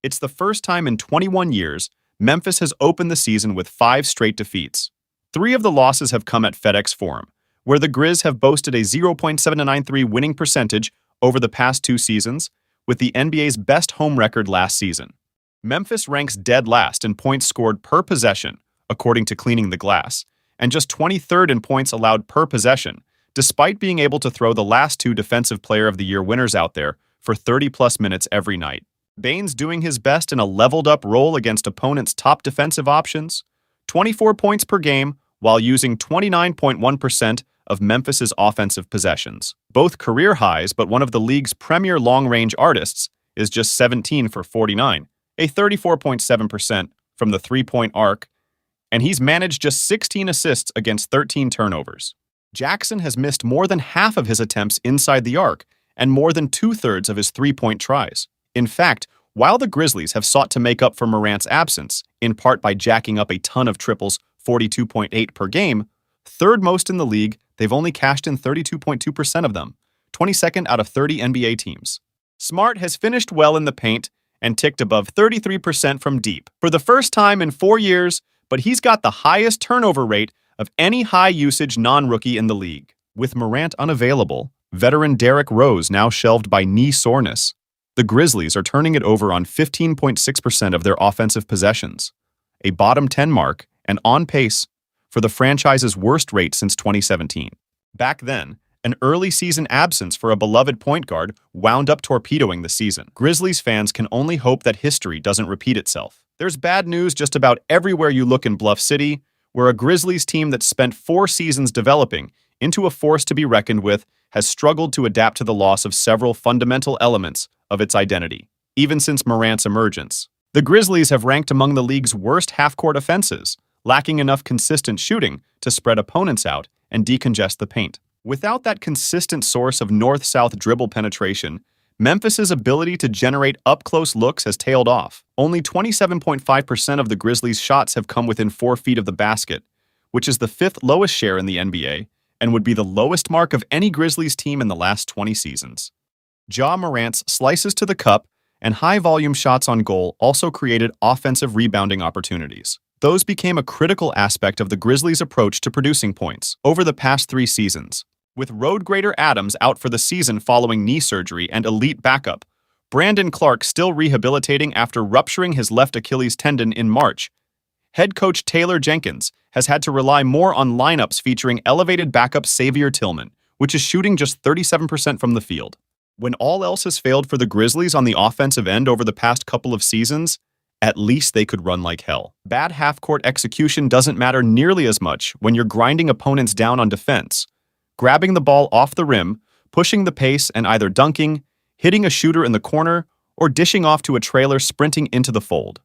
It's the first time in 21 years Memphis has opened the season with 5 straight defeats. 3 of the losses have come at FedEx Forum, where the Grizz have boasted a 0.793 winning percentage over the past 2 seasons, with the NBA's best home record last season. Memphis ranks dead last in points scored per possession, according to Cleaning the Glass, and just 23rd in points allowed per possession, despite being able to throw the last 2 Defensive Player of the Year winners out there for 30-plus minutes every night. Bane's doing his best in a leveled-up role against opponents' top defensive options, 24 points per game, while using 29.1% of Memphis's offensive possessions. Both career highs, but one of the league's premier long-range artists is just 17 for 49, a 34.7% from the three-point arc, and he's managed just 16 assists against 13 turnovers. Jackson has missed more than half of his attempts inside the arc and more than 2/3 of his three-point tries. In fact, while the Grizzlies have sought to make up for Morant's absence, in part by jacking up a ton of triples, 42.8 per game, third most in the league, they've only cashed in 32.2% of them, 22nd out of 30 NBA teams. Smart has finished well in the paint and ticked above 33% from deep for the first time in 4 years, but he's got the highest turnover rate of any high-usage non-rookie in the league. With Morant unavailable, veteran Derrick Rose now shelved by knee soreness, the Grizzlies are turning it over on 15.6% of their offensive possessions, a bottom 10 mark and on pace for the franchise's worst rate since 2017. Back then, an early season absence for a beloved point guard wound up torpedoing the season. Grizzlies fans can only hope that history doesn't repeat itself. There's bad news just about everywhere you look in Bluff City, where a Grizzlies team that spent 4 seasons developing into a force to be reckoned with has struggled to adapt to the loss of several fundamental elements of its identity, even since Morant's emergence. The Grizzlies have ranked among the league's worst half-court offenses, lacking enough consistent shooting to spread opponents out and decongest the paint. Without that consistent source of north-south dribble penetration, Memphis's ability to generate up-close looks has tailed off. Only 27.5% of the Grizzlies' shots have come within 4 feet of the basket, which is the 5th lowest share in the NBA and would be the lowest mark of any Grizzlies team in the last 20 seasons. Ja Morant's slices to the cup and high-volume shots on goal also created offensive rebounding opportunities. Those became a critical aspect of the Grizzlies' approach to producing points over the past 3 seasons. With road grader Adams out for the season following knee surgery and elite backup, Brandon Clark still rehabilitating after rupturing his left Achilles tendon in March, head coach Taylor Jenkins has had to rely more on lineups featuring elevated backup Xavier Tillman, which is shooting just 37% from the field. When all else has failed for the Grizzlies on the offensive end over the past couple of seasons, at least they could run like hell. Bad half-court execution doesn't matter nearly as much when you're grinding opponents down on defense, grabbing the ball off the rim, pushing the pace and either dunking, hitting a shooter in the corner, or dishing off to a trailer sprinting into the fold.